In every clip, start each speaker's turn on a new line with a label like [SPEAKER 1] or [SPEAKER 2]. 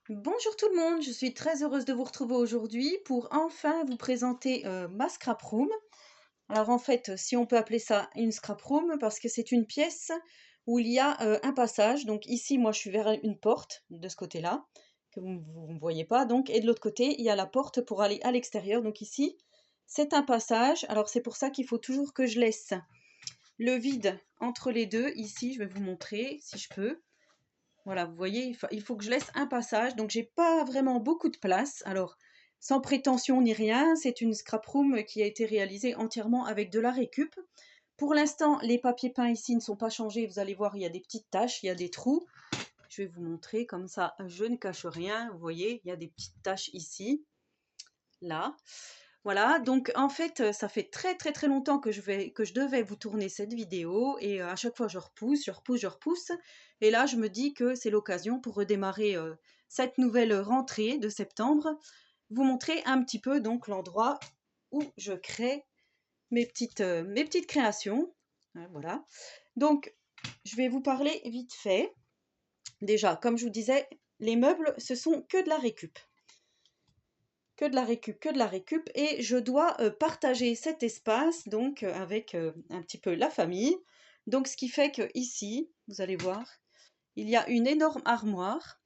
[SPEAKER 1] Bonjour tout le monde, je suis très heureuse de vous retrouver aujourd'hui pour enfin vous présenter ma scrap room. Alors en fait, si on peut appeler ça une scrap room, parce que c'est une pièce où il y a un passage. Donc ici, moi je suis vers une porte de ce côté-là, que vous ne voyez pas. Donc, et de l'autre côté, il y a la porte pour aller à l'extérieur. Donc ici, c'est un passage. Alors c'est pour ça qu'il faut toujours que je laisse le vide entre les deux. Ici, je vais vous montrer si je peux. Voilà, vous voyez, il faut que je laisse un passage, donc j'ai pas vraiment beaucoup de place. Alors, sans prétention ni rien, c'est une scrap room qui a été réalisée entièrement avec de la récup. Pour l'instant, les papiers peints ici ne sont pas changés. Vous allez voir, il y a des petites taches, il y a des trous. Je vais vous montrer comme ça, je ne cache rien. Vous voyez, il y a des petites taches ici, là. Voilà, donc en fait, ça fait très très très longtemps que je devais vous tourner cette vidéo et à chaque fois je repousse, je repousse, je repousse. Et là, je me dis que c'est l'occasion pour redémarrer cette nouvelle rentrée de septembre, vous montrer un petit peu donc l'endroit où je crée mes petites créations. Hein, voilà. Donc, je vais vous parler vite fait. Déjà, comme je vous disais, les meubles, ce sont que de la récup. Que de la récup, que de la récup, et je dois partager cet espace donc avec un petit peu la famille. Donc ce qui fait que ici, vous allez voir, il y a une énorme armoire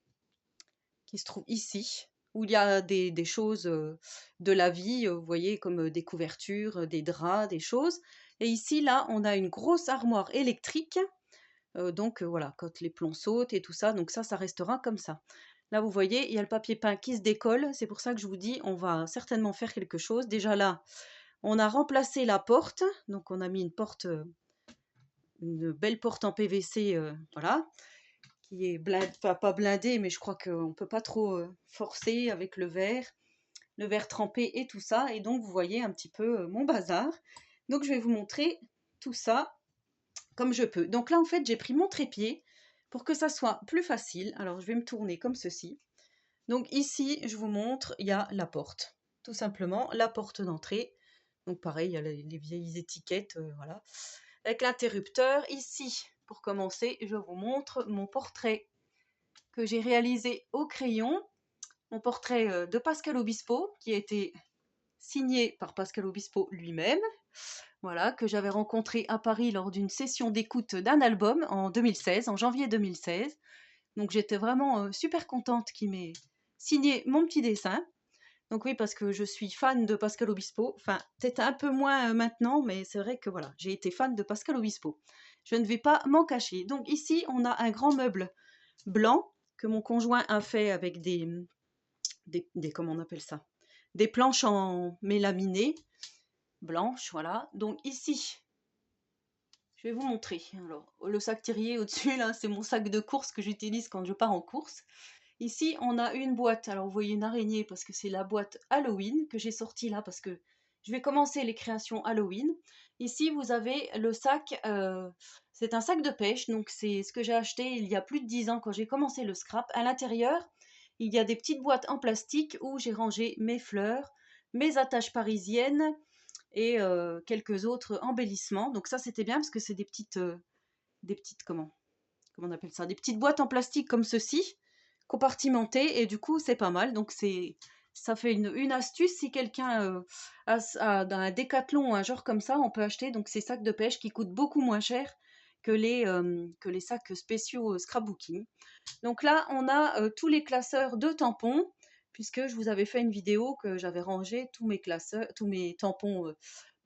[SPEAKER 1] qui se trouve ici, où il y a des choses de la vie, vous voyez, comme des couvertures, des draps, des choses. Et ici, là, on a une grosse armoire électrique. Donc voilà, quand les plombs sautent et tout ça, donc ça restera comme ça. Là, vous voyez, il y a le papier peint qui se décolle. C'est pour ça que je vous dis, on va certainement faire quelque chose. Déjà là, on a remplacé la porte. Donc on a mis une porte, une belle porte en PVC, voilà, qui est blindée, enfin pas blindée, mais je crois qu'on ne peut pas trop forcer avec le verre trempé et tout ça. Et donc vous voyez un petit peu mon bazar. Donc je vais vous montrer tout ça comme je peux. Donc là, en fait, j'ai pris mon trépied pour que ça soit plus facile. Alors, je vais me tourner comme ceci. Donc ici, je vous montre, il y a la porte. Tout simplement, la porte d'entrée. Donc pareil, il y a les vieilles étiquettes, voilà. Avec l'interrupteur. Ici, pour commencer, je vous montre mon portrait que j'ai réalisé au crayon. Mon portrait de Pascal Obispo, qui a été signé par Pascal Obispo lui-même. Voilà, que j'avais rencontré à Paris lors d'une session d'écoute d'un album en 2016, en janvier 2016. Donc j'étais vraiment super contente qu'il m'ait signé mon petit dessin. Donc oui, parce que je suis fan de Pascal Obispo. Enfin, peut-être un peu moins maintenant, mais c'est vrai que voilà, j'ai été fan de Pascal Obispo. Je ne vais pas m'en cacher. Donc ici, on a un grand meuble blanc que mon conjoint a fait avec comment on appelle ça? Des planches en mélaminé blanches, voilà. Donc ici, je vais vous montrer. Alors, le sac Thierry au-dessus, là, c'est mon sac de course que j'utilise quand je pars en course. Ici, on a une boîte. Alors, vous voyez une araignée parce que c'est la boîte Halloween que j'ai sortie là parce que je vais commencer les créations Halloween. Ici, vous avez le sac. C'est un sac de pêche. Donc, c'est ce que j'ai acheté il y a plus de 10 ans quand j'ai commencé le scrap. À l'intérieur, il y a des petites boîtes en plastique où j'ai rangé mes fleurs, mes attaches parisiennes, et quelques autres embellissements. Donc ça, c'était bien parce que c'est des petites, comment on appelle ça? Des petites boîtes en plastique comme ceci, compartimentées, et du coup, c'est pas mal. Donc ça fait une astuce si quelqu'un a un décathlon ou un genre comme ça, on peut acheter donc ces sacs de pêche qui coûtent beaucoup moins cher que les sacs spéciaux scrapbooking. Donc là, on a tous les classeurs de tampons, puisque je vous avais fait une vidéo que j'avais rangé tous mes classeurs, tous mes tampons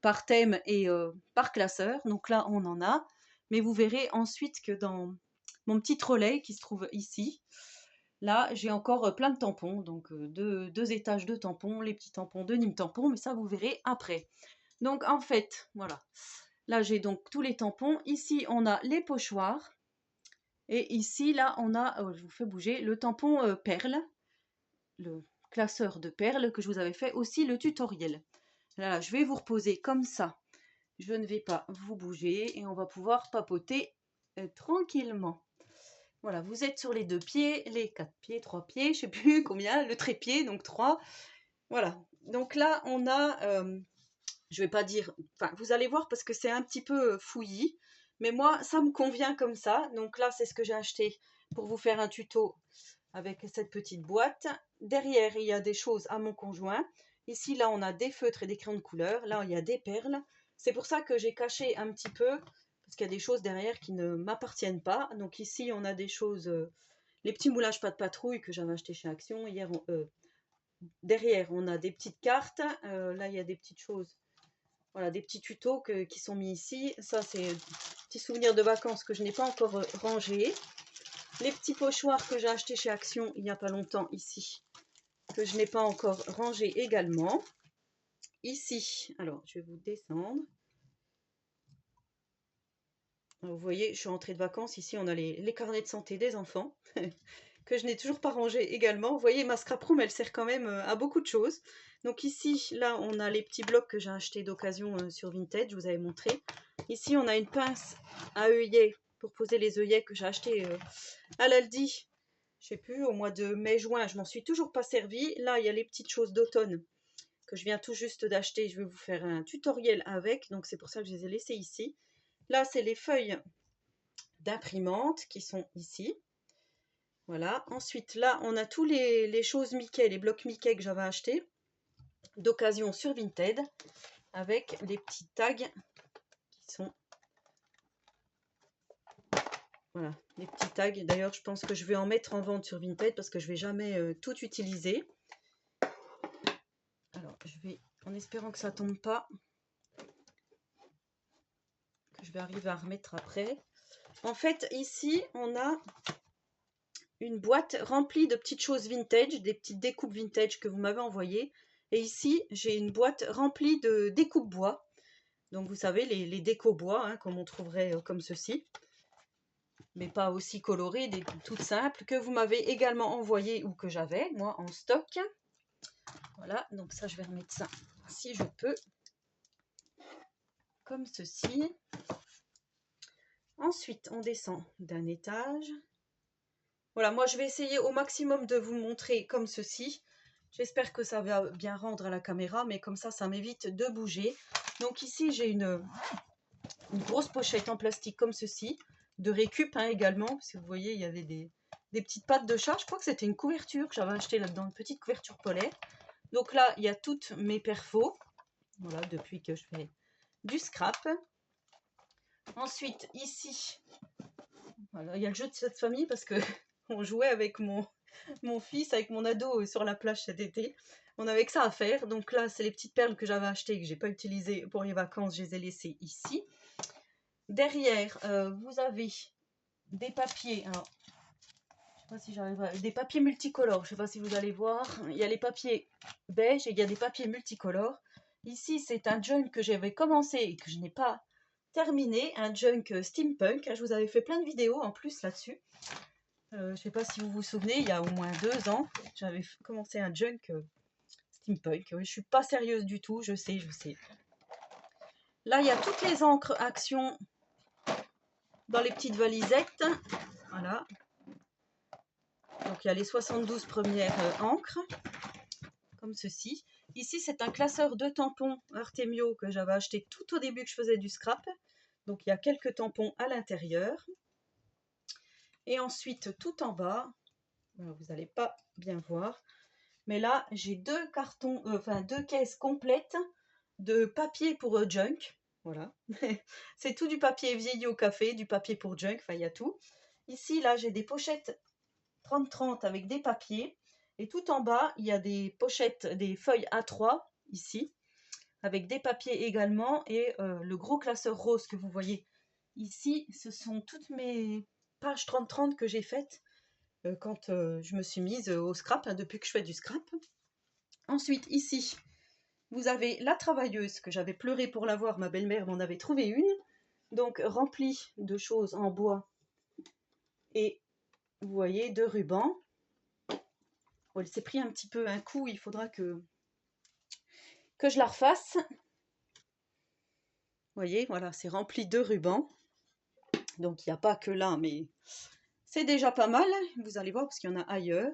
[SPEAKER 1] par thème et par classeur. Donc là, on en a. Mais vous verrez ensuite que dans mon petit trolley qui se trouve ici, là, j'ai encore plein de tampons. Donc deux étages de tampons, les petits tampons de Nîmes Tampons, mais ça, vous verrez après. Donc en fait, voilà. Là, j'ai donc tous les tampons. Ici, on a les pochoirs. Et ici, là, on a, je vous fais bouger, le tampon perle, le classeur de perles que je vous avais fait aussi le tutoriel. Là, je vais vous reposer comme ça. Je ne vais pas vous bouger et on va pouvoir papoter tranquillement. Voilà, vous êtes sur les 2 pieds, les 4 pieds, 3 pieds, je ne sais plus combien, le trépied, donc 3. Voilà, donc là, on a, je ne vais pas dire, enfin, vous allez voir parce que c'est un petit peu fouillis, mais moi, ça me convient comme ça. Donc là, c'est ce que j'ai acheté pour vous faire un tuto avec cette petite boîte. Derrière, il y a des choses à mon conjoint. Ici, là, on a des feutres et des crayons de couleur. Là, il y a des perles. C'est pour ça que j'ai caché un petit peu, parce qu'il y a des choses derrière qui ne m'appartiennent pas. Donc ici, on a des choses, les petits moulages pas de patrouille que j'avais acheté chez Action. Hier, derrière, on a des petites cartes. Là, il y a des petites choses. Voilà, des petits tutos qui sont mis ici. Ça, c'est un petit souvenir de vacances que je n'ai pas encore rangé. Les petits pochoirs que j'ai achetés chez Action il n'y a pas longtemps ici, que je n'ai pas encore rangé également. Ici, alors je vais vous descendre. Alors, vous voyez, je suis rentrée de vacances. Ici, on a les carnets de santé des enfants que je n'ai toujours pas rangé également. Vous voyez, ma scrap room, elle sert quand même à beaucoup de choses. Donc ici, là, on a les petits blocs que j'ai achetés d'occasion sur Vinted, je vous avais montré. Ici, on a une pince à œillets pour poser les œillets que j'ai acheté à l'Aldi. Je sais plus, au mois de mai-juin, je m'en suis toujours pas servi. Là, il y a les petites choses d'automne que je viens tout juste d'acheter. Je vais vous faire un tutoriel avec, donc c'est pour ça que je les ai laissées ici. Là, c'est les feuilles d'imprimante qui sont ici. Voilà. Ensuite, là, on a tous les choses Mickey, les blocs Mickey que j'avais achetés d'occasion sur Vinted avec les petits tags qui sont... Voilà, les petits tags. D'ailleurs, je pense que je vais en mettre en vente sur Vinted parce que je ne vais jamais tout utiliser. Alors, je vais, en espérant que ça ne tombe pas, que je vais arriver à remettre après. En fait, ici, on a une boîte remplie de petites choses vintage, des petites découpes vintage que vous m'avez envoyées. Et ici, j'ai une boîte remplie de découpes bois. Donc, vous savez, les décos bois, hein, comme on trouverait comme ceci. Mais pas aussi colorées, des toutes simples, que vous m'avez également envoyées ou que j'avais, moi, en stock. Voilà, donc ça, je vais remettre ça, si je peux, comme ceci. Ensuite, on descend d'un étage. Voilà, moi, je vais essayer au maximum de vous montrer comme ceci. J'espère que ça va bien rendre à la caméra, mais comme ça m'évite de bouger. Donc ici, j'ai une grosse pochette en plastique comme ceci, de récup hein, également, parce que vous voyez, il y avait des petites pattes de chat. Je crois que c'était une couverture que j'avais acheté là-dedans, une petite couverture polaire. Donc là, il y a toutes mes perfos, voilà, depuis que je fais du scrap. Ensuite, ici, voilà, il y a le jeu de cette famille parce que on jouait avec mon fils, avec mon ado sur la plage cet été. On avait que ça à faire. Donc là, c'est les petites perles que j'avais achetées, que j'ai pas utilisées pour les vacances. Je les ai laissées ici. Derrière, vous avez des papiers. Alors, je sais pas si j'arrive à... Des papiers multicolores. Je sais pas si vous allez voir. Il y a les papiers beige et il y a des papiers multicolores. Ici, c'est un junk que j'avais commencé et que je n'ai pas terminé. Un junk steampunk. Je vous avais fait plein de vidéos en plus là-dessus. Je ne sais pas si vous vous souvenez, il y a au moins 2 ans, j'avais commencé un junk steampunk. Oui, je suis pas sérieuse du tout, je sais, je sais. Là, il y a toutes les encres Action dans les petites valisettes. Voilà. Donc, il y a les 72 premières encres, comme ceci. Ici, c'est un classeur de tampons Artemio que j'avais acheté tout au début que je faisais du scrap. Donc, il y a quelques tampons à l'intérieur. Et ensuite, tout en bas, vous n'allez pas bien voir, mais là, j'ai 2 cartons, enfin 2 caisses complètes de papier pour junk. Voilà. C'est tout du papier vieilli au café, du papier pour junk, enfin il y a tout. Ici, là, j'ai des pochettes 30-30 avec des papiers. Et tout en bas, il y a des pochettes, des feuilles A3, ici, avec des papiers également. Et le gros classeur rose que vous voyez ici, ce sont toutes mes pages 30-30 que j'ai faites quand je me suis mise au scrap, hein, depuis que je fais du scrap. Ensuite, ici, vous avez la travailleuse que j'avais pleuré pour l'avoir, ma belle-mère m'en avait trouvé une, donc remplie de choses en bois et vous voyez, de rubans. Bon, elle s'est pris un petit peu un coup, il faudra que je la refasse. Vous voyez, voilà, c'est rempli de rubans. Donc il n'y a pas que là, mais c'est déjà pas mal. Vous allez voir parce qu'il y en a ailleurs.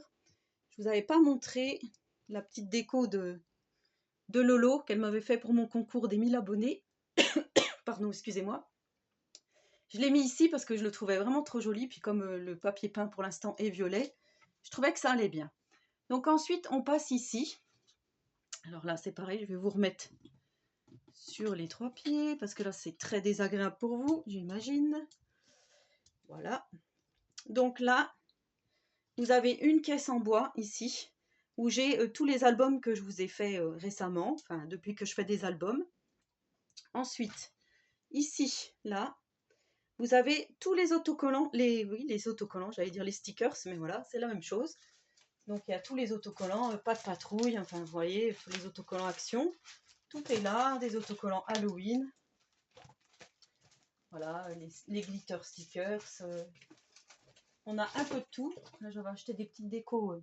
[SPEAKER 1] Je vous avais pas montré la petite déco de Lolo qu'elle m'avait fait pour mon concours des 1000 abonnés. Pardon, excusez-moi. Je l'ai mis ici parce que je le trouvais vraiment trop joli. Puis comme le papier peint pour l'instant est violet, Je trouvais que ça allait bien. Donc ensuite, on passe ici. Alors là, c'est pareil, je vais vous remettre sur les 3 pieds, parce que là, c'est très désagréable pour vous, j'imagine. Voilà. Donc là, vous avez une caisse en bois ici, où j'ai tous les albums que je vous ai fait récemment, enfin depuis que je fais des albums. Ensuite, ici, là, vous avez tous les autocollants, les autocollants, j'allais dire les stickers, mais voilà, c'est la même chose. Donc il y a tous les autocollants, pas de patrouille, enfin vous voyez, tous les autocollants action. Tout est là, des autocollants Halloween. Voilà, les glitter stickers. On a un peu de tout. Là, j'avais acheté des petites décos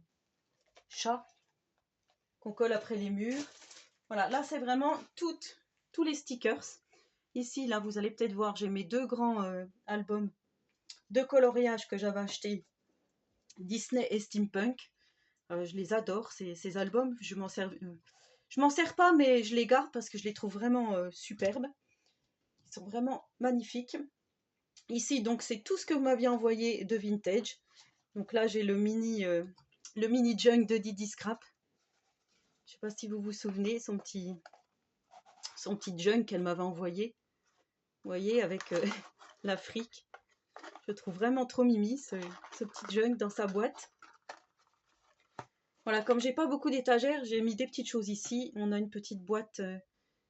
[SPEAKER 1] chats qu'on colle après les murs. Voilà, là, c'est vraiment tous les stickers. Ici, là, vous allez peut-être voir, j'ai mes 2 grands albums de coloriage que j'avais achetés, Disney et Steampunk. Je les adore, ces albums. Je m'en sers pas, mais je les garde parce que je les trouve vraiment superbes. Ils sont vraiment magnifiques. Ici, donc, c'est tout ce que vous m'aviez envoyé de vintage. Donc là, j'ai le mini junk de Didi Scrap. Je sais pas si vous vous souvenez, son petit junk qu'elle m'avait envoyé. Vous voyez, avec l'Afrique. Je trouve vraiment trop mimi, ce petit junk dans sa boîte. Voilà, comme j'ai pas beaucoup d'étagères, j'ai mis des petites choses ici. On a une petite boîte,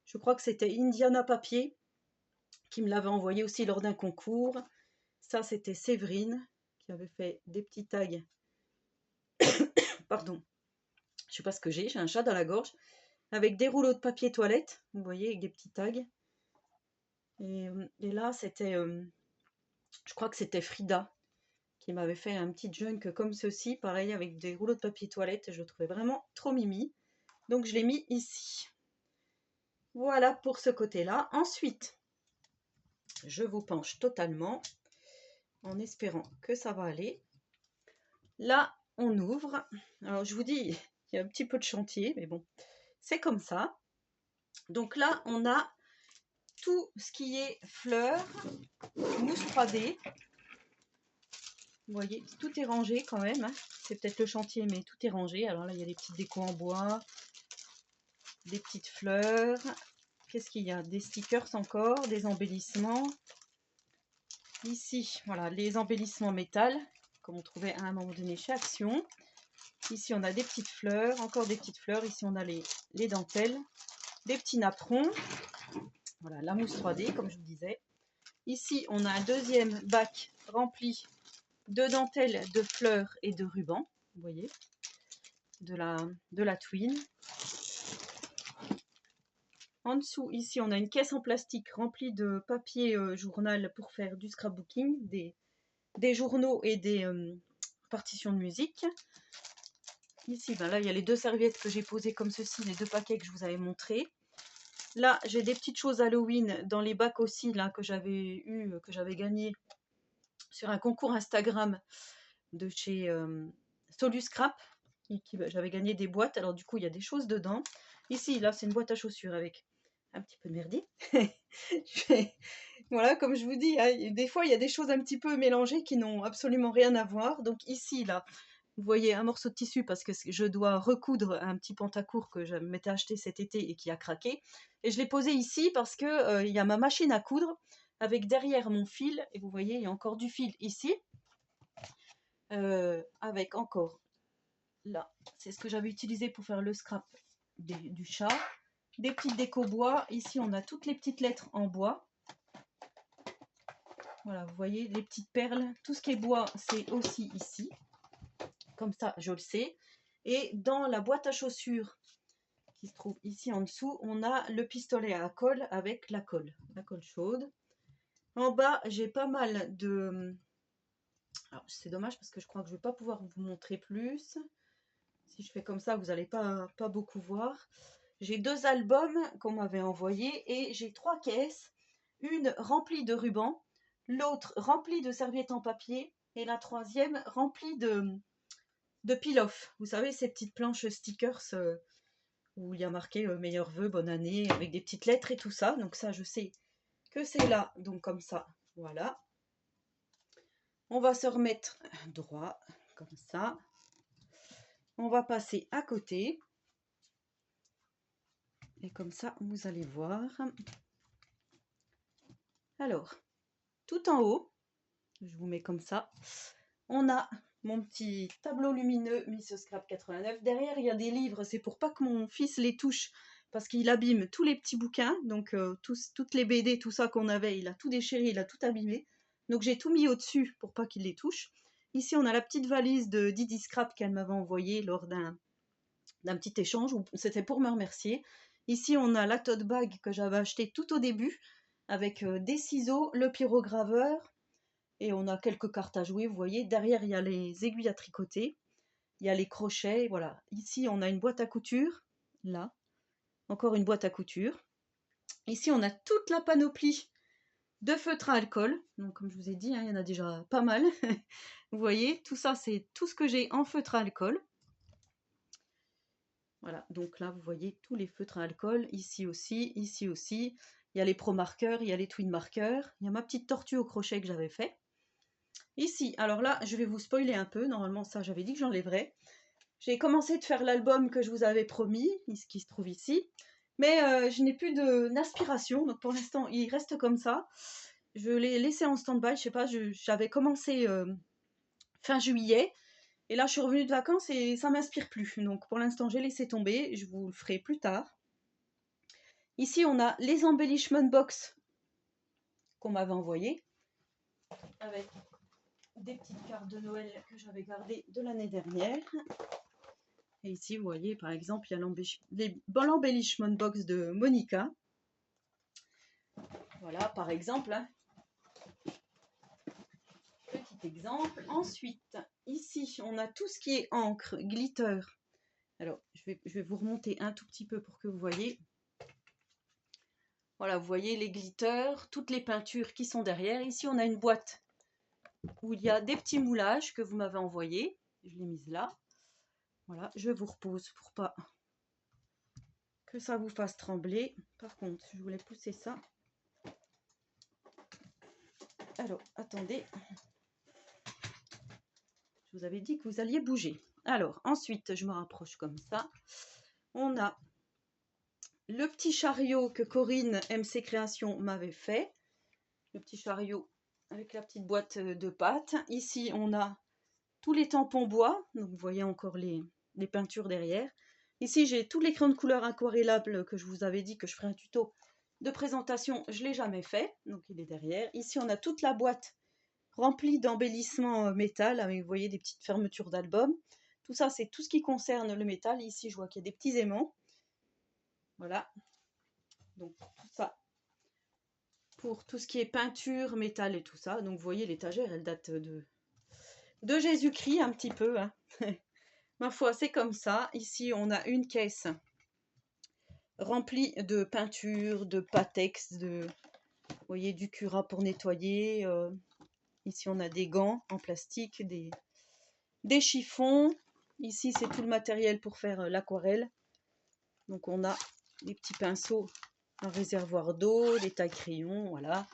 [SPEAKER 1] je crois que c'était Indiana Papier, qui me l'avait envoyé aussi lors d'un concours. Ça, c'était Séverine, qui avait fait des petits tags. Pardon, je sais pas ce que j'ai un chat dans la gorge. Avec des rouleaux de papier toilette, vous voyez, avec des petits tags. Et là, c'était, je crois que c'était Frida, qui m'avait fait un petit junk comme ceci, pareil, avec des rouleaux de papier toilette. Je le trouvais vraiment trop mimi. Donc, je l'ai mis ici. Voilà pour ce côté-là. Ensuite, je vous penche totalement en espérant que ça va aller. Là, on ouvre. Alors, je vous dis, il y a un petit peu de chantier, mais bon, c'est comme ça. Donc là, on a tout ce qui est fleurs, mousse 3D. Vous voyez, tout est rangé quand même. Hein. C'est peut-être le chantier, mais tout est rangé. Alors là, il y a des petites décos en bois, des petites fleurs. Qu'est-ce qu'il y a? Des stickers encore, des embellissements. Ici, voilà, les embellissements métal, comme on trouvait à un moment donné chez Action. Ici, on a des petites fleurs, encore des petites fleurs. Ici, on a les dentelles, des petits napperons. Voilà, la mousse 3D, comme je vous disais. Ici, on a un deuxième bac rempli de dentelles, de fleurs et de rubans. Vous voyez, de la twin. En dessous, ici, on a une caisse en plastique remplie de papier journal pour faire du scrapbooking, des journaux et des partitions de musique. Ici, ben là, il y a les 2 serviettes que j'ai posées comme ceci, les 2 paquets que je vous avais montrés. Là, j'ai des petites choses Halloween dans les bacs aussi, là, que j'avais gagné sur un concours Instagram de chez Soluscrap. J'avais gagné des boîtes, alors du coup, il y a des choses dedans. Ici, là, c'est une boîte à chaussures avec un petit peu de merdier. Voilà, comme je vous dis, hein, des fois, il y a des choses un petit peu mélangées qui n'ont absolument rien à voir. Donc ici, là, vous voyez un morceau de tissu parce que je dois recoudre un petit pantacourt que je m'étais acheté cet été et qui a craqué. Et je l'ai posé ici parce que il y a ma machine à coudre avec derrière mon fil. Et vous voyez, il y a encore du fil ici. Avec encore, là, c'est ce que j'avais utilisé pour faire le scrap du chat. Des petites déco bois. Ici, on a toutes les petites lettres en bois. Voilà, vous voyez, les petites perles. Tout ce qui est bois, c'est aussi ici. Comme ça, je le sais. Et dans la boîte à chaussures qui se trouve ici en dessous, on a le pistolet à colle avec la colle chaude. En bas, j'ai pas mal de... Alors, c'est dommage parce que je crois que je ne vais pas pouvoir vous montrer plus. Si je fais comme ça, vous n'allez pas beaucoup voir. J'ai 2 albums qu'on m'avait envoyés et j'ai 3 caisses. Une remplie de rubans, l'autre remplie de serviettes en papier et la troisième remplie de peel-off. Vous savez, ces petites planches stickers où il y a marqué meilleurs vœux, bonne année, avec des petites lettres et tout ça. Donc ça, je sais que c'est là. Donc comme ça, voilà. On va se remettre droit, comme ça. on va passer à côté. Et comme ça, vous allez voir. Alors, tout en haut, je vous mets comme ça, on a mon petit tableau lumineux Miss Scrap 89. Derrière, il y a des livres, c'est pour pas que mon fils les touche, parce qu'il abîme tous les petits bouquins, donc toutes les BD, tout ça qu'on avait, il a tout déchiré, il a tout abîmé. Donc j'ai tout mis au-dessus pour pas qu'il les touche. Ici, on a la petite valise de Didi Scrap qu'elle m'avait envoyée lors d'un petit échange, c'était pour me remercier. Ici, on a la tote bag que j'avais acheté tout au début, avec des ciseaux, le pyrograveur, et on a quelques cartes à jouer, vous voyez. Derrière, il y a les aiguilles à tricoter, il y a les crochets, voilà. Ici, on a une boîte à couture, là, encore une boîte à couture. Ici, on a toute la panoplie de feutres à alcool. Donc, comme je vous ai dit, hein, il y en a déjà pas mal. Vous voyez, tout ça, c'est tout ce que j'ai en feutre à alcool. Voilà, donc là, vous voyez tous les feutres à alcool, ici aussi, ici aussi. Il y a les pro marqueurs, il y a les twin marqueurs. Il y a ma petite tortue au crochet que j'avais fait. Ici, alors là, je vais vous spoiler un peu. Normalement, ça, j'avais dit que j'enlèverais. J'ai commencé de faire l'album que je vous avais promis, qui se trouve ici. Mais je n'ai plus d'inspiration, donc pour l'instant, il reste comme ça. Je l'ai laissé en stand-by, je sais pas, j'avais commencé fin juillet. Et là, je suis revenue de vacances et ça m'inspire plus. Donc pour l'instant, j'ai laissé tomber. Je vous le ferai plus tard. Ici, on a les embellishment box qu'on m'avait envoyées avec des petites cartes de Noël que j'avais gardées de l'année dernière. Et ici, vous voyez, par exemple, il y a l'embellishment box de Monica. Voilà, par exemple. Petit exemple. Ensuite, ici, on a tout ce qui est encre, glitter. Alors, je vais vous remonter un tout petit peu pour que vous voyez. Voilà, vous voyez les glitters, toutes les peintures qui sont derrière. Ici, on a une boîte où il y a des petits moulages que vous m'avez envoyés. Je l'ai mise là. Voilà, je vous repose pour pas que ça vous fasse trembler. Par contre, je voulais pousser ça. Alors, attendez. Je vous avais dit que vous alliez bouger. Alors, ensuite, je me rapproche comme ça. On a le petit chariot que Corinne MC Création m'avait fait. Le petit chariot avec la petite boîte de pâtes. Ici, on a tous les tampons bois. Donc, vous voyez encore les peintures derrière. Ici, j'ai tous les crayons de couleur aquarellables que je vous avais dit que je ferai un tuto de présentation. Je ne l'ai jamais fait. Donc, il est derrière. Ici, on a toute la boîte remplie d'embellissements métal. Avec, vous voyez, des petites fermetures d'albums. Tout ça, c'est tout ce qui concerne le métal. Ici, je vois qu'il y a des petits aimants. Voilà. Donc, tout ça pour tout ce qui est peinture, métal et tout ça. Donc, vous voyez, l'étagère, elle date de Jésus-Christ un petit peu. Hein. Ma foi, c'est comme ça. Ici, on a une caisse remplie de peinture, de Patex, vous voyez, du Cura pour nettoyer. Ici, on a des gants en plastique, des chiffons. Ici, c'est tout le matériel pour faire l'aquarelle. Donc, on a des petits pinceaux, un réservoir d'eau, des tailles-crayons, voilà.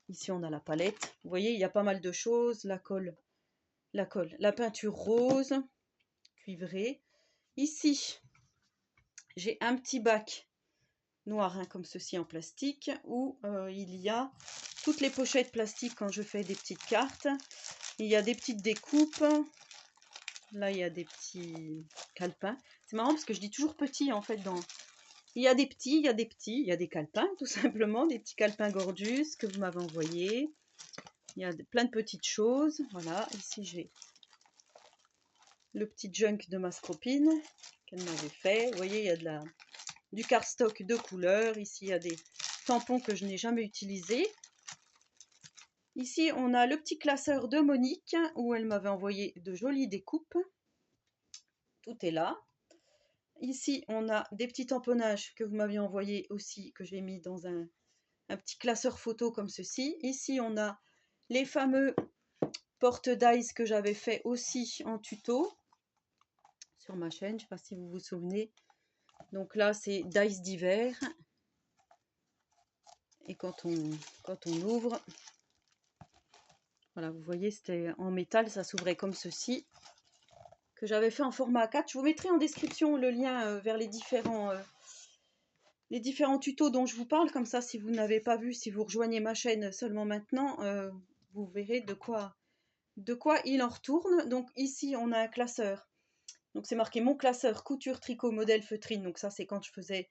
[SPEAKER 1] Ici, on a la palette. Vous voyez, il y a pas mal de choses. La peinture rose, cuivrée. Ici, j'ai un petit bac noir hein, comme ceci en plastique où il y a toutes les pochettes plastiques quand je fais des petites cartes. Il y a des petites découpes. Là, il y a des petits calepins. C'est marrant parce que je dis toujours petit en fait. Il y a des petits, il y a des petits, il y a des calepins tout simplement, des petits calepins Gorgeous que vous m'avez envoyés. Il y a plein de petites choses. Voilà, ici j'ai le petit junk de ma scropine qu'elle m'avait fait. Vous voyez, il y a du cardstock de couleur. Ici, il y a des tampons que je n'ai jamais utilisés. Ici, on a le petit classeur de Monique où elle m'avait envoyé de jolies découpes. Tout est là. Ici, on a des petits tamponnages que vous m'aviez envoyés aussi, que j'ai mis dans un petit classeur photo comme ceci. Ici, on a les fameux porte-dice que j'avais fait aussi en tuto sur ma chaîne. Je ne sais pas si vous vous souvenez. Donc là, c'est dice d'hiver. Et quand on ouvre, voilà, vous voyez, c'était en métal, ça s'ouvrait comme ceci, que j'avais fait en format A4. Je vous mettrai en description le lien vers les différents tutos dont je vous parle. Comme ça, si vous n'avez pas vu, si vous rejoignez ma chaîne seulement maintenant, vous verrez de quoi il en retourne. Donc ici, on a un classeur. Donc c'est marqué mon classeur couture, tricot, modèle, feutrine. Donc ça, c'est quand je faisais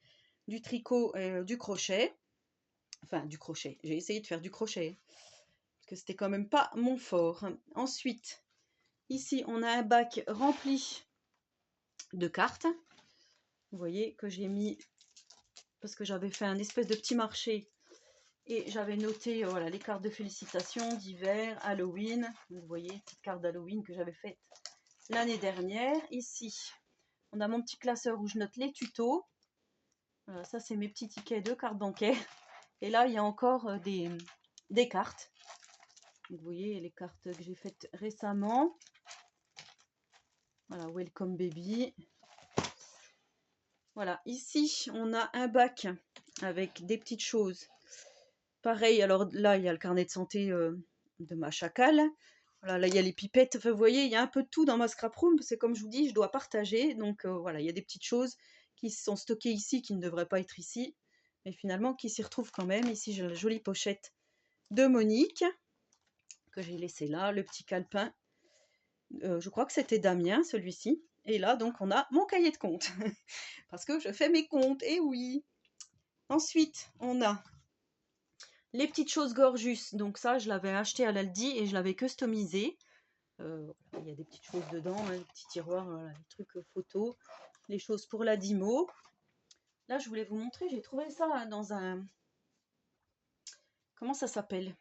[SPEAKER 1] du tricot, du crochet. Enfin, du crochet. J'ai essayé de faire du crochet. Parce que c'était quand même pas mon fort. Ensuite, ici, on a un bac rempli de cartes. Vous voyez que j'ai mis, parce que j'avais fait un espèce de petit marché et j'avais noté voilà, les cartes de félicitations d'hiver, Halloween. Vous voyez, petite carte d'Halloween que j'avais faite l'année dernière. Ici, on a mon petit classeur où je note les tutos. Voilà, ça, c'est mes petits tickets de cartes bancaires. Et là, il y a encore des cartes. Donc, vous voyez, les cartes que j'ai faites récemment. Voilà, Welcome Baby. Voilà, ici, on a un bac avec des petites choses. Pareil, alors là, il y a le carnet de santé de ma chacale. Voilà, là, il y a les pipettes. Enfin, vous voyez, il y a un peu de tout dans ma scrap room. C'est comme je vous dis, je dois partager. Donc, voilà, il y a des petites choses qui sont stockées ici, qui ne devraient pas être ici. Mais finalement, qui s'y retrouvent quand même. Ici, j'ai la jolie pochette de Monique, que j'ai laissée là. Le petit calepin. Je crois que c'était Damien, celui-ci. Et là, donc, on a mon cahier de compte. Parce que je fais mes comptes, et oui. Ensuite, on a les petites choses Gorgeous. Donc ça, je l'avais acheté à l'Aldi et je l'avais customisé. Voilà, il y a des petites choses dedans, hein, des petits tiroirs, voilà, les trucs photos, les choses pour la Dimo. Là, je voulais vous montrer, j'ai trouvé ça dans un... Comment ça s'appelle?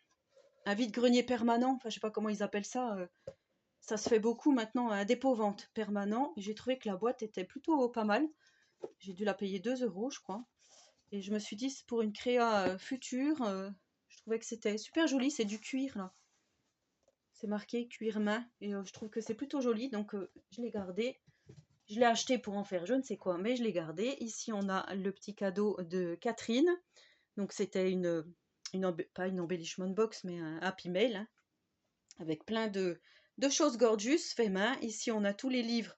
[SPEAKER 1] Un vide-grenier permanent. Enfin, je sais pas comment ils appellent ça. Ça se fait beaucoup maintenant, un dépôt-vente permanent. J'ai trouvé que la boîte était plutôt pas mal. J'ai dû la payer 2 €, je crois. Et je me suis dit, pour une créa future, je trouvais que c'était super joli. C'est du cuir, là. C'est marqué cuir main. Et je trouve que c'est plutôt joli. Donc, je l'ai gardé. Je l'ai acheté pour en faire je ne sais quoi, mais je l'ai gardé. Ici, on a le petit cadeau de Catherine. Donc, c'était pas une embellishment box, mais un Happy Mail, hein, avec plein de choses gorgeous fait main. Ici, on a tous les livres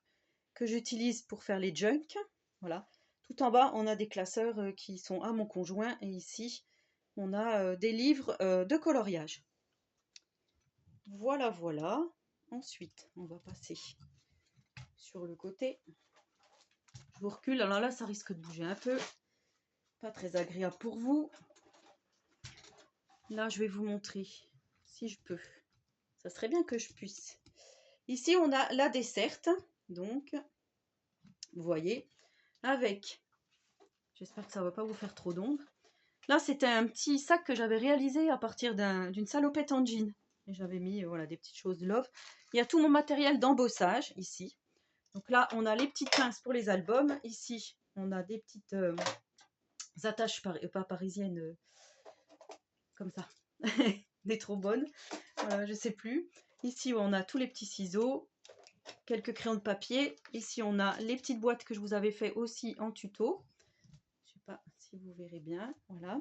[SPEAKER 1] que j'utilise pour faire les junk. Voilà. Tout en bas, on a des classeurs qui sont à mon conjoint. Et ici, on a des livres de coloriage. Voilà, voilà. Ensuite, on va passer sur le côté. Je vous recule. Alors là, ça risque de bouger un peu. Pas très agréable pour vous. Là, je vais vous montrer si je peux. Ça serait bien que je puisse. Ici, on a la desserte. Donc, vous voyez, avec... J'espère que ça ne va pas vous faire trop d'ombre. Là, c'était un petit sac que j'avais réalisé à partir d'une salopette en jean. Et j'avais mis voilà, des petites choses de love. Il y a tout mon matériel d'embossage ici. Donc là, on a les petites pinces pour les albums. Ici, on a des petites attaches pas parisiennes comme ça. Des trop bonnes. Je sais plus. Ici, on a tous les petits ciseaux. Quelques crayons de papier. Ici, on a les petites boîtes que je vous avais fait aussi en tuto. Je ne sais pas si vous verrez bien. Voilà.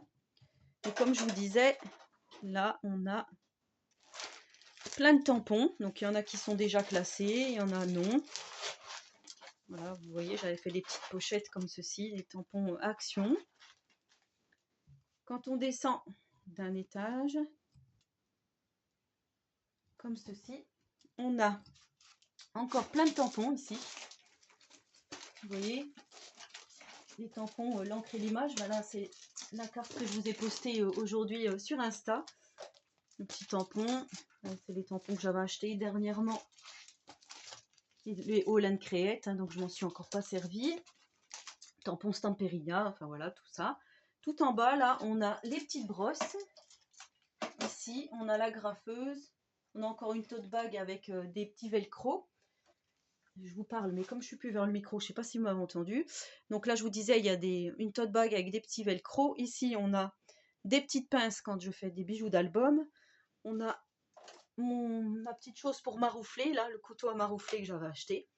[SPEAKER 1] Et comme je vous disais, là, on a plein de tampons. Donc, il y en a qui sont déjà classés. Il y en a non. Voilà, vous voyez, j'avais fait des petites pochettes comme ceci. Les tampons Action. Quand on descend d'un étage, comme ceci, on a encore plein de tampons ici. Vous voyez, les tampons, l'encre et l'image. Ben là, c'est la carte que je vous ai postée aujourd'hui sur Insta. Le petit tampon, c'est les tampons que j'avais achetés dernièrement. Les All & Create, hein, donc je m'en suis encore pas servi. Tampon Stamperia, enfin voilà, tout ça. Tout en bas, là, on a les petites brosses. Ici, on a la graffeuse. On a encore une tote bag avec des petits velcro. Je vous parle, mais comme je suis plus vers le micro, je ne sais pas si vous m'avez entendu. Donc là, je vous disais, il y a une tote bag avec des petits velcro. Ici, on a des petites pinces quand je fais des bijoux d'album. On a ma petite chose pour maroufler, là, le couteau à maroufler que j'avais acheté.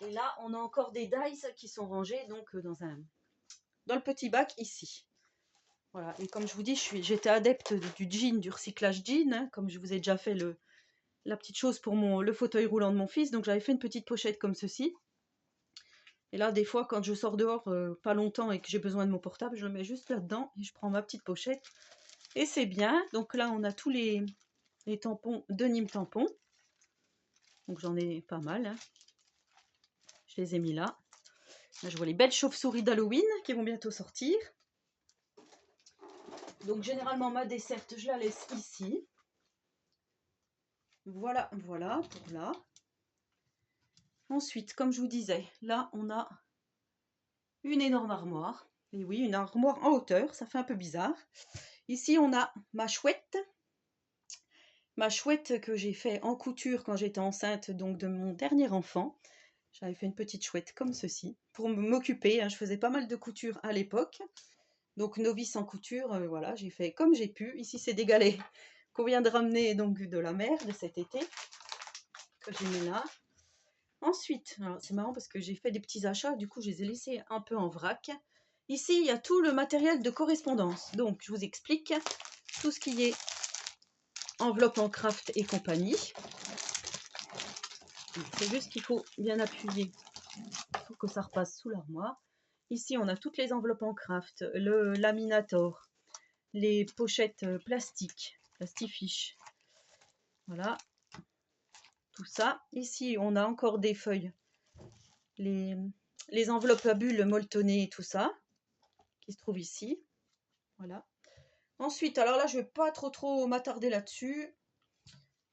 [SPEAKER 1] Et là, on a encore des dies qui sont rangés donc dans le petit bac ici. Voilà, et comme je vous dis, j'étais adepte du jean, du recyclage jean, hein, comme je vous ai déjà fait la petite chose pour le fauteuil roulant de mon fils. Donc j'avais fait une petite pochette comme ceci. Et là, des fois, quand je sors dehors pas longtemps et que j'ai besoin de mon portable, je le mets juste là-dedans et je prends ma petite pochette. Et c'est bien. Donc là, on a tous les tampons de Nîmes Tampon. Donc j'en ai pas mal. Hein. Je les ai mis là. Là, je vois les belles chauves-souris d'Halloween qui vont bientôt sortir. Donc généralement, ma desserte, je la laisse ici. Voilà, voilà pour là. Ensuite, comme je vous disais, là, on a une énorme armoire. Et oui, une armoire en hauteur, ça fait un peu bizarre. Ici, on a ma chouette. Ma chouette que j'ai fait en couture quand j'étais enceinte donc de mon dernier enfant. J'avais fait une petite chouette comme ceci pour m'occuper. Hein, je faisais pas mal de couture à l'époque. Donc novice en couture, voilà, j'ai fait comme j'ai pu. Ici, c'est des galets qu'on vient de ramener donc de la mer de cet été que j'ai mis là. Ensuite, c'est marrant parce que j'ai fait des petits achats, du coup je les ai laissés un peu en vrac. Ici, il y a tout le matériel de correspondance. Donc, je vous explique tout ce qui est enveloppe en craft et compagnie. C'est juste qu'il faut bien appuyer pour que ça repasse sous l'armoire. Ici, on a toutes les enveloppes en craft, le laminator, les pochettes plastiques, plastifiches. Voilà, tout ça. Ici, on a encore des feuilles, les enveloppes à bulles molletonnées et tout ça, qui se trouvent ici. Voilà. Ensuite, alors là, je ne vais pas trop m'attarder là-dessus,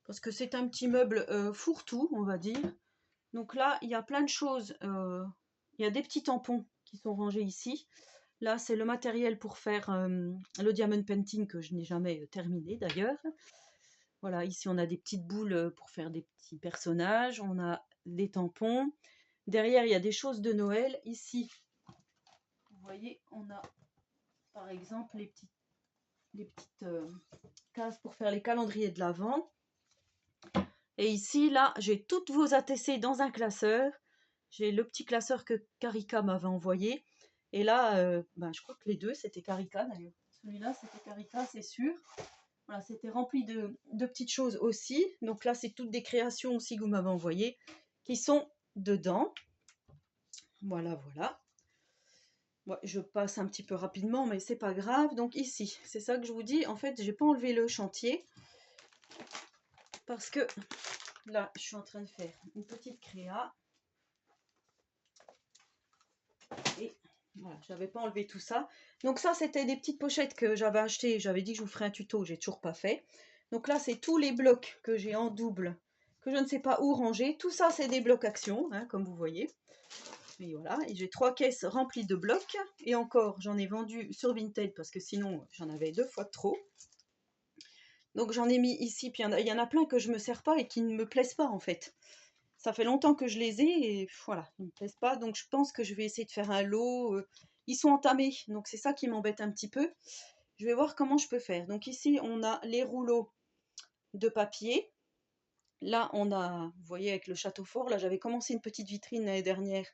[SPEAKER 1] parce que c'est un petit meuble fourre-tout, on va dire. Donc là, il y a plein de choses. Il y a des petits tampons qui sont rangés ici. Là, c'est le matériel pour faire le diamond painting que je n'ai jamais terminé d'ailleurs. Voilà, ici on a des petites boules pour faire des petits personnages. On a des tampons. Derrière, il y a des choses de Noël. Ici, vous voyez, on a par exemple les petites cases pour faire les calendriers de l'Avent. Et ici, là, j'ai toutes vos ATC dans un classeur. J'ai le petit classeur que Karika m'avait envoyé. Et là, je crois que les deux, c'était Karika d'ailleurs. Celui-là, c'était Karika, c'est sûr. Voilà, c'était rempli de petites choses aussi. Donc là, c'est toutes des créations aussi que vous m'avez envoyées qui sont dedans. Voilà, voilà. Ouais, je passe un petit peu rapidement, mais c'est pas grave. Donc ici, c'est ça que je vous dis. En fait, j'ai pas enlevé le chantier parce que là, je suis en train de faire une petite créa. Et voilà, j'avais pas enlevé tout ça. Donc ça, c'était des petites pochettes que j'avais achetées. J'avais dit que je vous ferais un tuto, j'ai toujours pas fait. Donc là, c'est tous les blocs que j'ai en double, que je ne sais pas où ranger. Tout ça, c'est des blocs action, hein, comme vous voyez. Et voilà, et j'ai 3 caisses remplies de blocs. Et encore, j'en ai vendu sur Vinted parce que sinon, j'en avais 2 fois trop. Donc j'en ai mis ici, puis il y en a plein que je me sers pas et qui ne me plaisent pas en fait. Ça fait longtemps que je les ai et voilà, ils ne me plaisent pas. Donc je pense que je vais essayer de faire un lot. Ils sont entamés, donc c'est ça qui m'embête un petit peu. Je vais voir comment je peux faire. Donc ici, on a les rouleaux de papier. Là, on a, vous voyez, avec le château fort, là, j'avais commencé une petite vitrine l'année dernière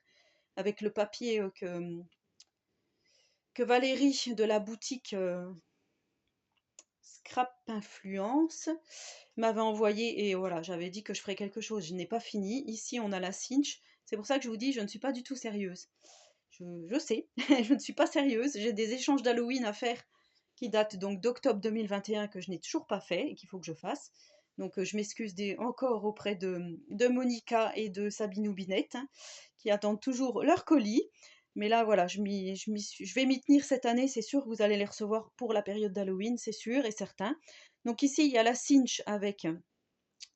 [SPEAKER 1] avec le papier que Valérie de la boutique Scrap Influence m'avait envoyé. Et voilà, j'avais dit que je ferais quelque chose. Je n'ai pas fini. Ici, on a la cinch. C'est pour ça que je vous dis, je ne suis pas du tout sérieuse. Je sais, je ne suis pas sérieuse. J'ai des échanges d'Halloween à faire qui datent donc d'octobre 2021 que je n'ai toujours pas fait et qu'il faut que je fasse. Donc je m'excuse encore auprès de Monica et de Sabine Oubinette hein, qui attendent toujours leur colis. Mais là, voilà, je vais m'y tenir cette année. C'est sûr que vous allez les recevoir pour la période d'Halloween, c'est sûr et certain. Donc ici, il y a la cinch avec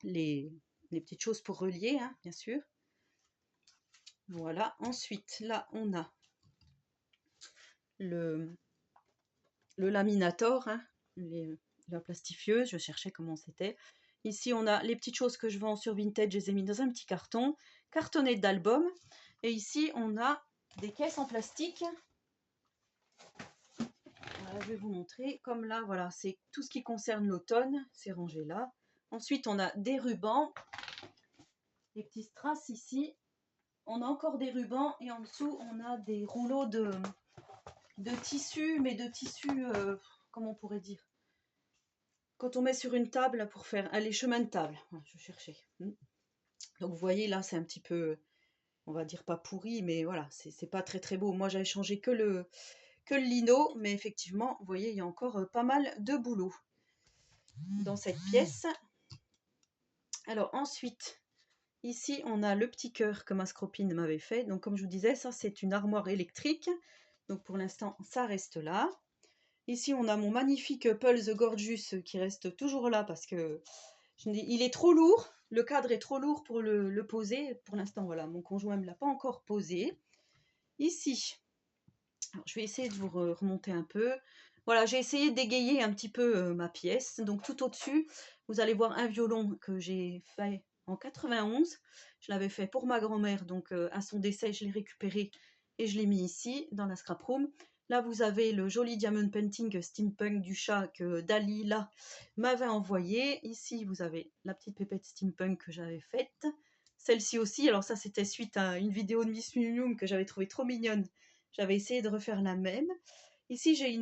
[SPEAKER 1] les petites choses pour relier, hein, bien sûr. Voilà. Ensuite, là, on a le laminator, hein, la plastifieuse, je cherchais comment c'était. Ici, on a les petites choses que je vends sur Vinted, je les ai mis dans un petit carton, cartonné d'album. Et ici, on a des caisses en plastique. Voilà, je vais vous montrer. Comme là, voilà, c'est tout ce qui concerne l'automne, c'est rangé là. Ensuite, on a des rubans, des petits strass ici. On a encore des rubans et en dessous, on a des rouleaux de tissu, mais de tissu, comment on pourrait dire, quand on met sur une table là, pour faire les chemins de table. Voilà, je cherchais. Donc vous voyez là, c'est un petit peu, on va dire pas pourri, mais voilà, c'est pas très très beau. Moi j'avais changé que le lino, mais effectivement, vous voyez, il y a encore pas mal de boulot dans cette pièce. Alors ensuite, ici on a le petit cœur que ma scropine m'avait fait. Donc comme je vous disais, ça c'est une armoire électrique. Donc pour l'instant, ça reste là. Ici on a mon magnifique Paul the Gorgeous qui reste toujours là parce que il est trop lourd. Le cadre est trop lourd pour le poser. Pour l'instant, voilà, mon conjoint ne me l'a pas encore posé. Ici, alors, je vais essayer de vous remonter un peu. Voilà, j'ai essayé d'égayer un petit peu ma pièce. Donc tout au-dessus, vous allez voir un violon que j'ai fait en 91. Je l'avais fait pour ma grand-mère, donc à son décès, je l'ai récupéré et je l'ai mis ici, dans la scrap room. Là, vous avez le joli diamond painting steampunk du chat que Dalila m'avait envoyé. Ici, vous avez la petite pépette steampunk que j'avais faite. Celle-ci aussi, alors ça, c'était suite à une vidéo de Miss Millennium que j'avais trouvée trop mignonne. J'avais essayé de refaire la même. Ici, j'ai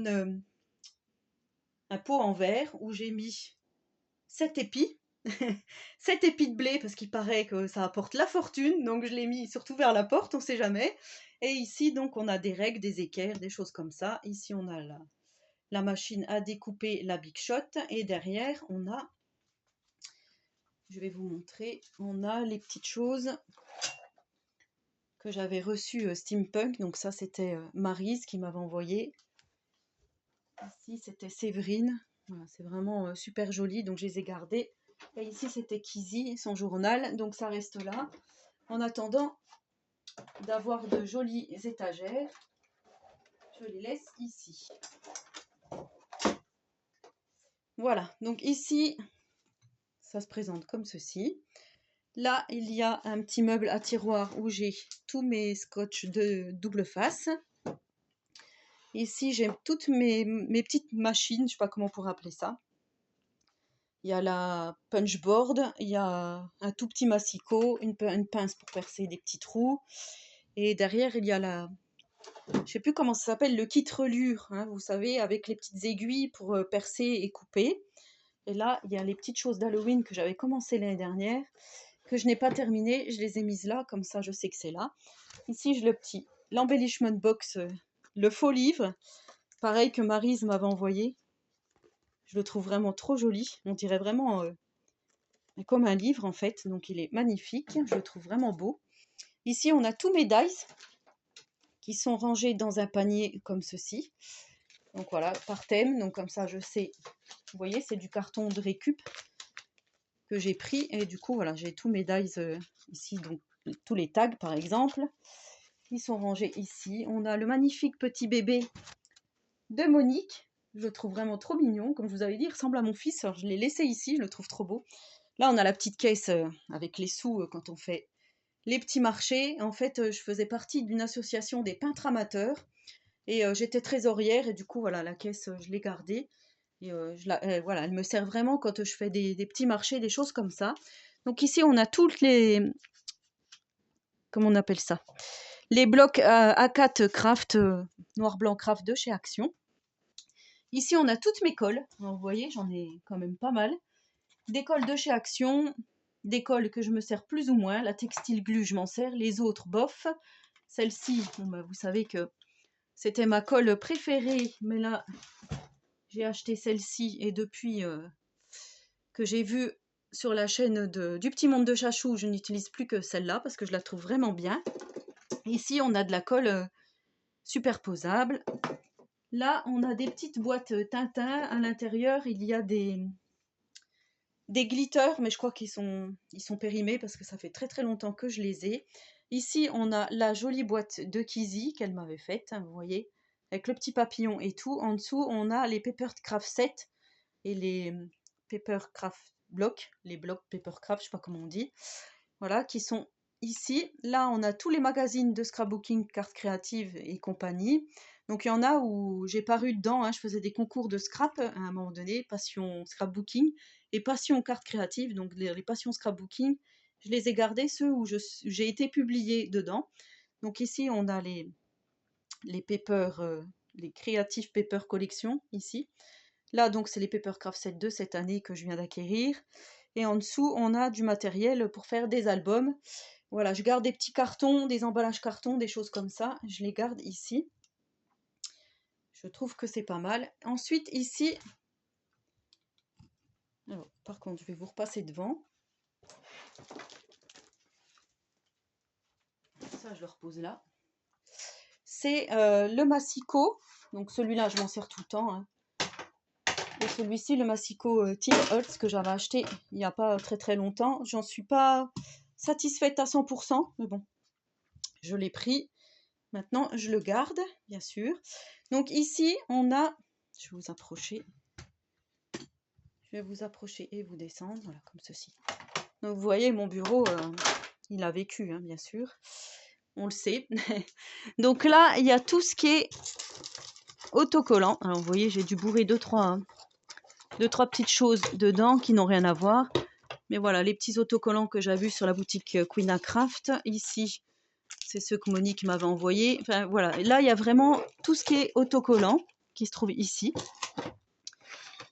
[SPEAKER 1] un pot en verre où j'ai mis 7 épis. 7 épis de blé parce qu'il paraît que ça apporte la fortune. Donc, je l'ai mis surtout vers la porte, on ne sait jamais. Et ici, donc, on a des règles, des équerres, des choses comme ça. Ici, on a la machine à découper la Big Shot. Et derrière, on a, je vais vous montrer, on a les petites choses que j'avais reçues Steampunk. Donc ça, c'était Maryse qui m'avait envoyé. Ici, c'était Séverine. Voilà, c'est vraiment super joli, donc je les ai gardés. Et ici, c'était Kizzy, son journal, donc ça reste là. En attendant d'avoir de jolies étagères, je les laisse ici. Voilà, donc ici, ça se présente comme ceci. Là, il y a un petit meuble à tiroir où j'ai tous mes scotch de double face. Ici, j'ai toutes mes petites machines, je ne sais pas comment on pourrait appeler ça. Il y a la punchboard, il y a un tout petit massicot, une pince pour percer des petits trous. Et derrière, il y a je ne sais plus comment ça s'appelle, le kit reliure, hein, vous savez, avec les petites aiguilles pour percer et couper. Et là, il y a les petites choses d'Halloween que j'avais commencé l'année dernière, que je n'ai pas terminé. Je les ai mises là, comme ça je sais que c'est là. Ici, j'ai l'embellishment box, le faux livre, pareil que Maryse m'avait envoyé. Je le trouve vraiment trop joli. On dirait vraiment comme un livre en fait. Donc il est magnifique. Je le trouve vraiment beau. Ici, on a tous mes dice qui sont rangés dans un panier comme ceci. Donc voilà, par thème. Donc comme ça, je sais. Vous voyez, c'est du carton de récup que j'ai pris. Et du coup, voilà, j'ai tous mes dice ici. Donc tous les tags, par exemple. Ils sont rangés ici. On a le magnifique petit bébé de Monique. Je le trouve vraiment trop mignon. Comme je vous avais dit, il ressemble à mon fils. Alors je l'ai laissé ici. Je le trouve trop beau. Là, on a la petite caisse avec les sous quand on fait les petits marchés. En fait, je faisais partie d'une association des peintres amateurs et j'étais trésorière et du coup, voilà, la caisse, je l'ai gardée. Et voilà, elle me sert vraiment quand je fais des petits marchés, des choses comme ça. Donc ici, on a toutes les... Comment on appelle ça? Les blocs A4 Craft, noir-blanc Craft de chez Action. Ici, on a toutes mes colles. Alors, vous voyez, j'en ai quand même pas mal. Des colles de chez Action, des colles que je me sers plus ou moins. La Textile Glue, je m'en sers. Les autres, bof. Celle-ci, bon bah, vous savez que c'était ma colle préférée. Mais là, j'ai acheté celle-ci. Et depuis que j'ai vu sur la chaîne du Petit Monde de Chachou, je n'utilise plus que celle-là parce que je la trouve vraiment bien. Ici, on a de la colle superposable. Là, on a des petites boîtes Tintin. À l'intérieur, il y a des glitters, mais je crois qu'ils sont périmés parce que ça fait très très longtemps que je les ai. Ici, on a la jolie boîte de Kizzy qu'elle m'avait faite, hein, vous voyez, avec le petit papillon et tout. En dessous, on a les Papercraft 7 et les Papercraft blocs, les blocs Papercraft, je sais pas comment on dit, voilà, qui sont ici. Là, on a tous les magazines de scrapbooking, cartes créatives et compagnie. Donc, il y en a où j'ai paru dedans, hein, je faisais des concours de scrap à un moment donné, passion scrapbooking et passion cartes créatives. Donc, les passions scrapbooking, je les ai gardés, ceux où j'ai été publiée dedans. Donc, ici, on a les paper, les Creative Paper Collection, ici. Là, donc, c'est les Papercraft Set 2 cette année que je viens d'acquérir. Et en dessous, on a du matériel pour faire des albums. Voilà, je garde des petits cartons, des emballages cartons, des choses comme ça. Je les garde ici. Je trouve que c'est pas mal. Ensuite, ici... Alors, par contre, je vais vous repasser devant. Ça, je le repose là. C'est le Massico. Donc, celui-là, je m'en sers tout le temps. Hein. Et celui-ci, le Massico Team Holtz, que j'avais acheté il n'y a pas très très longtemps. J'en suis pas satisfaite à 100%. Mais bon, je l'ai pris. Maintenant, je le garde, bien sûr. Donc ici, on a... Je vais vous approcher. Je vais vous approcher et vous descendre. Voilà, comme ceci. Donc vous voyez, mon bureau, il a vécu, hein, bien sûr. On le sait. Donc là, il y a tout ce qui est autocollant. Alors vous voyez, j'ai dû bourrer deux, trois petites choses dedans qui n'ont rien à voir. Mais voilà, les petits autocollants que j'ai vus sur la boutique Queen Craft. Ici, c'est ceux que Monique m'avait envoyés. Enfin voilà, là, il y a vraiment tout ce qui est autocollant qui se trouve ici.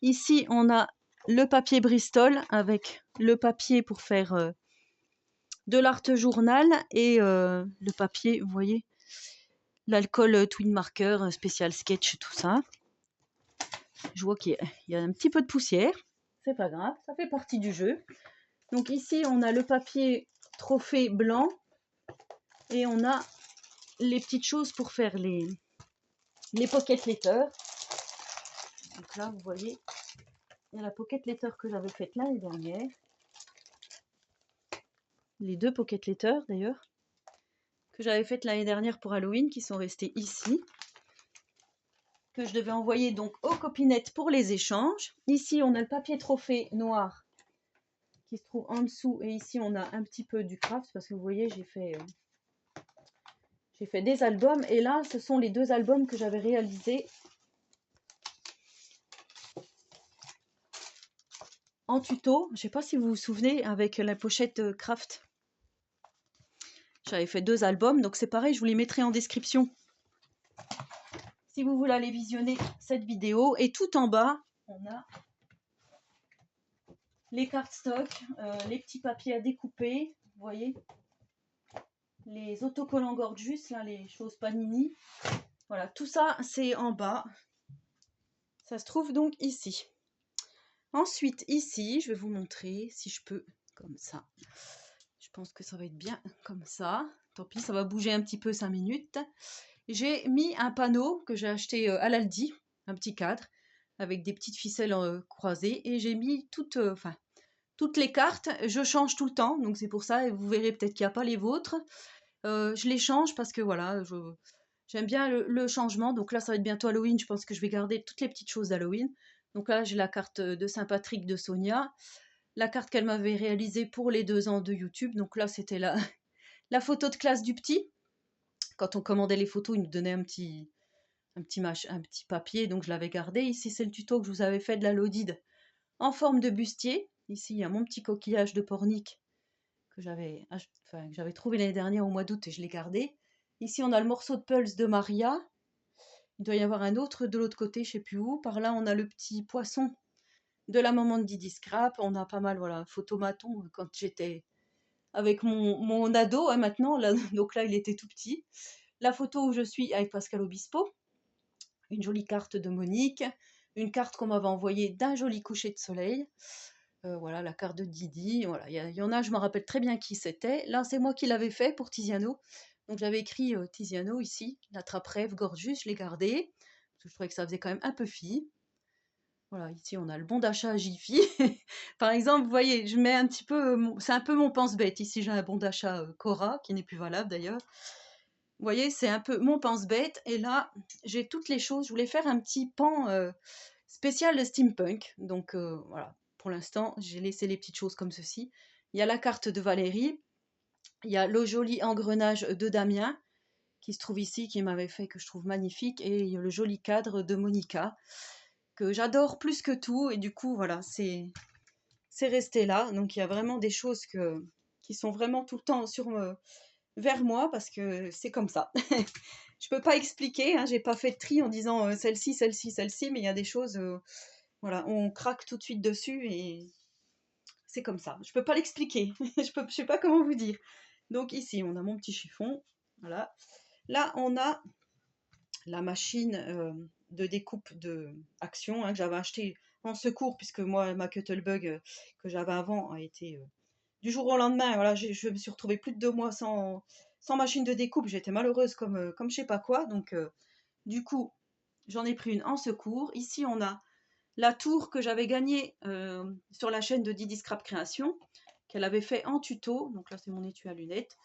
[SPEAKER 1] Ici, on a le papier Bristol avec le papier pour faire... de l'art journal et le papier, vous voyez, l'alcool twin marker, spécial sketch, tout ça. Je vois qu'il y a un petit peu de poussière, c'est pas grave, ça fait partie du jeu. Donc ici, on a le papier trophée blanc et on a les petites choses pour faire les pocket letters. Donc là, vous voyez, il y a la pocket letter que j'avais faite l'année dernière. Les deux pocket letters d'ailleurs, que j'avais faites l'année dernière pour Halloween, qui sont restées ici. Que je devais envoyer donc aux copinettes pour les échanges. Ici, on a le papier trophée noir qui se trouve en dessous. Et ici, on a un petit peu du craft parce que vous voyez, j'ai fait des albums. Et là, ce sont les deux albums que j'avais réalisés en tuto. Je ne sais pas si vous vous souvenez avec la pochette craft. J'avais fait deux albums. Donc c'est pareil, je vous les mettrai en description si vous voulez aller visionner cette vidéo. Et tout en bas, on a les cardstock, les petits papiers à découper, vous voyez, les autocollants Gorgeous, là, les choses Panini. Voilà, tout ça, c'est en bas. Ça se trouve donc ici. Ensuite, ici, je vais vous montrer si je peux, comme ça. Je pense que ça va être bien comme ça. Tant pis, ça va bouger un petit peu 5 minutes. J'ai mis un panneau que j'ai acheté à l'Aldi, un petit cadre, avec des petites ficelles croisées. Et j'ai mis toutes les cartes. Je change tout le temps, donc c'est pour ça. Et vous verrez peut-être qu'il n'y a pas les vôtres. Je les change parce que voilà, j'aime bien le changement. Donc là, ça va être bientôt Halloween. Je pense que je vais garder toutes les petites choses d'Halloween. Donc là, j'ai la carte de Saint-Patrick de Sonia. La carte qu'elle m'avait réalisée pour les 2 ans de YouTube. Donc là, c'était la photo de classe du petit. Quand on commandait les photos, il nous donnait un petit papier. Donc je l'avais gardé. Ici, c'est le tuto que je vous avais fait de la Lodide en forme de bustier. Ici, il y a mon petit coquillage de pornic que j'avais trouvé l'année dernière au mois d'août et je l'ai gardé. Ici, on a le morceau de Pulse de Maria. Il doit y avoir un autre de l'autre côté, je ne sais plus où. Par là, on a le petit poisson de la maman de Didi Scrap. On a pas mal, voilà, photomaton quand j'étais avec mon ado, hein, maintenant. Là, donc là, il était tout petit. La photo où je suis avec Pascal Obispo. Une jolie carte de Monique. Une carte qu'on m'avait envoyée d'un joli coucher de soleil. Voilà, la carte de Didi. Voilà, il y en a, je me rappelle très bien qui c'était. Là, c'est moi qui l'avais fait pour Tiziano. Donc, j'avais écrit Tiziano ici, la trappe rêve Gorgeous, je l'ai gardé. Parce que je trouvais que ça faisait quand même un peu fille. Voilà, ici, on a le bon d'achat à Jiffy. Par exemple, vous voyez, je mets un petit peu... c'est un peu mon pense-bête. Ici, j'ai un bon d'achat Cora, qui n'est plus valable d'ailleurs. Vous voyez, c'est un peu mon pense-bête. Et là, j'ai toutes les choses. Je voulais faire un petit pan spécial de steampunk. Donc, voilà. Pour l'instant, j'ai laissé les petites choses comme ceci. Il y a la carte de Valérie. Il y a le joli engrenage de Damien, qui se trouve ici, qui m'avait fait, que je trouve magnifique. Et il y a le joli cadre de Monica, que j'adore plus que tout. Et du coup, voilà, c'est resté là. Donc, il y a vraiment des choses qui sont vraiment tout le temps vers moi, parce que c'est comme ça. Je peux pas expliquer, hein, j'ai pas fait de tri en disant celle-ci, celle-ci, celle-ci, mais il y a des choses... Voilà, on craque tout de suite dessus et c'est comme ça. Je peux pas l'expliquer. Je sais pas comment vous dire. Donc ici, on a mon petit chiffon. Voilà. Là, on a la machine de découpe de action que j'avais acheté en secours, puisque moi, ma Cuttlebug que j'avais avant a été du jour au lendemain. Voilà, je me suis retrouvée plus de 2 mois sans machine de découpe. J'étais malheureuse comme je sais pas quoi. Donc, du coup, j'en ai pris une en secours. Ici, on a la tour que j'avais gagnée sur la chaîne de Didi Scrap Création, qu'elle avait fait en tuto. Donc là, c'est mon étui à lunettes.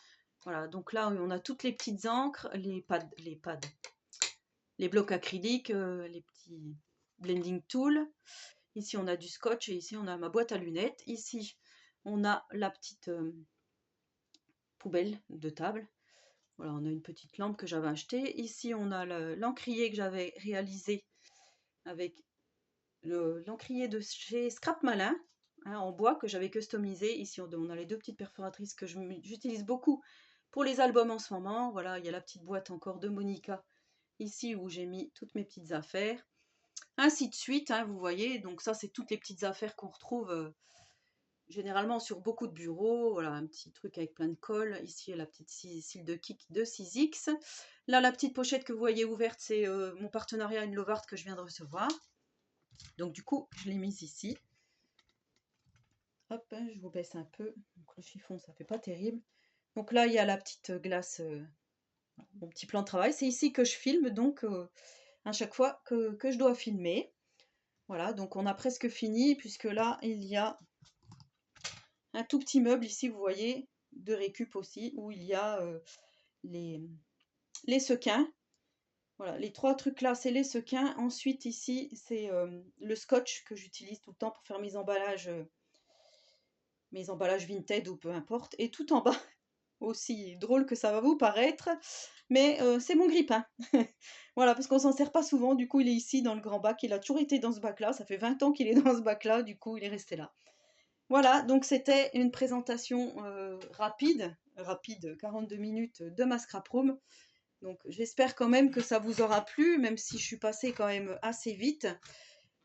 [SPEAKER 1] Voilà, donc là, on a toutes les petites encres, les blocs acryliques, les petits blending tools. Ici, on a du scotch et ici, on a ma boîte à lunettes. Ici, on a la petite poubelle de table. Voilà, on a une petite lampe que j'avais achetée. Ici, on a l'encrier que j'avais réalisé avec l'encrier de chez Scrap Malin, en bois, que j'avais customisé. Ici, on a les 2 petites perforatrices que j'utilise beaucoup pour les albums en ce moment. Voilà, il y a la petite boîte encore de Monica ici où j'ai mis toutes mes petites affaires. Ainsi de suite, vous voyez. Donc ça, c'est toutes les petites affaires qu'on retrouve généralement sur beaucoup de bureaux. Voilà, un petit truc avec plein de colle. Ici, la petite cile de kick de 6X. Là, la petite pochette que vous voyez ouverte, c'est mon partenariat une Lovart que je viens de recevoir. Donc du coup, je l'ai mise ici. Hop, je vous baisse un peu. Donc le chiffon, ça fait pas terrible. Donc là, il y a la petite glace, mon petit plan de travail. C'est ici que je filme, donc à chaque fois que je dois filmer. Voilà, donc on a presque fini, puisque là, il y a un tout petit meuble ici, vous voyez, de récup aussi, où il y a les sequins. Voilà, les 3 trucs là, c'est les sequins. Ensuite, ici, c'est le scotch que j'utilise tout le temps pour faire mes emballages Vinted ou peu importe. Et tout en bas, aussi drôle que ça va vous paraître, mais c'est mon grille-pain. Voilà, parce qu'on s'en sert pas souvent, du coup il est ici dans le grand bac, il a toujours été dans ce bac-là, ça fait 20 ans qu'il est dans ce bac-là, du coup il est resté là. Voilà, donc c'était une présentation rapide, 42 minutes de ma scrap room. Donc j'espère quand même que ça vous aura plu, même si je suis passée quand même assez vite.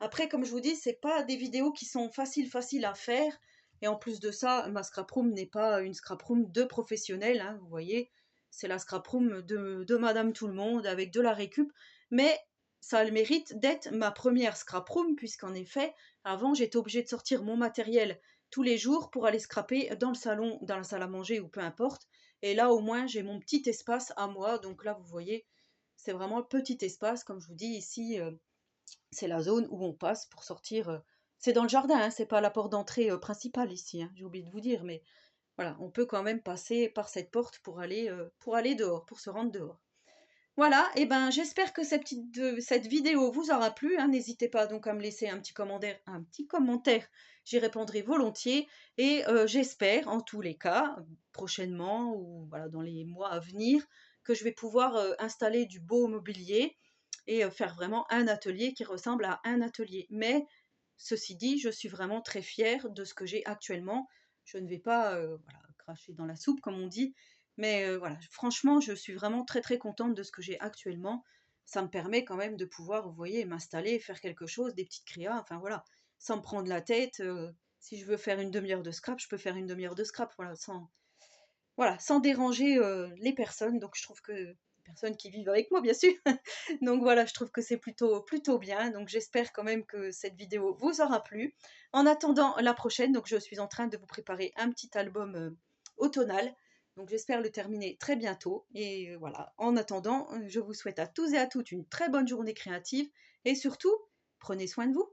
[SPEAKER 1] Après, comme je vous dis, c'est pas des vidéos qui sont faciles à faire. Et en plus de ça, ma scrap room n'est pas une scrap room de professionnels, vous voyez. C'est la scrap room de Madame Tout-le-Monde avec de la récup. Mais ça a le mérite d'être ma première scrap room, puisqu'en effet, avant, j'étais obligée de sortir mon matériel tous les jours pour aller scraper dans le salon, dans la salle à manger ou peu importe. Et là, au moins, j'ai mon petit espace à moi. Donc là, vous voyez, c'est vraiment un petit espace. Comme je vous dis, ici, c'est la zone où on passe pour sortir. C'est dans le jardin, c'est pas la porte d'entrée principale ici, j'ai oublié de vous dire, mais voilà, on peut quand même passer par cette porte pour aller dehors, pour se rendre dehors. Voilà, et ben j'espère que cette vidéo vous aura plu. N'hésitez pas donc à me laisser un petit commentaire, j'y répondrai volontiers. Et j'espère, en tous les cas, prochainement ou voilà, dans les mois à venir, que je vais pouvoir installer du beau mobilier et faire vraiment un atelier qui ressemble à un atelier. Mais ceci dit, je suis vraiment très fière de ce que j'ai actuellement. Je ne vais pas voilà, cracher dans la soupe, comme on dit. Mais voilà, franchement, je suis vraiment très contente de ce que j'ai actuellement. Ça me permet quand même de pouvoir, vous voyez, m'installer, faire quelque chose, des petites créas, enfin voilà, sans me prendre la tête. Si je veux faire une demi-heure de scrap, je peux faire une demi-heure de scrap, voilà, sans déranger les personnes. Donc je trouve que les personnes qui vivent avec moi, bien sûr. Donc voilà, je trouve que c'est plutôt bien. Donc j'espère quand même que cette vidéo vous aura plu. En attendant la prochaine, donc je suis en train de vous préparer un petit album automnal. Donc j'espère le terminer très bientôt. Et voilà, en attendant, je vous souhaite à tous et à toutes une très bonne journée créative. Et surtout, prenez soin de vous.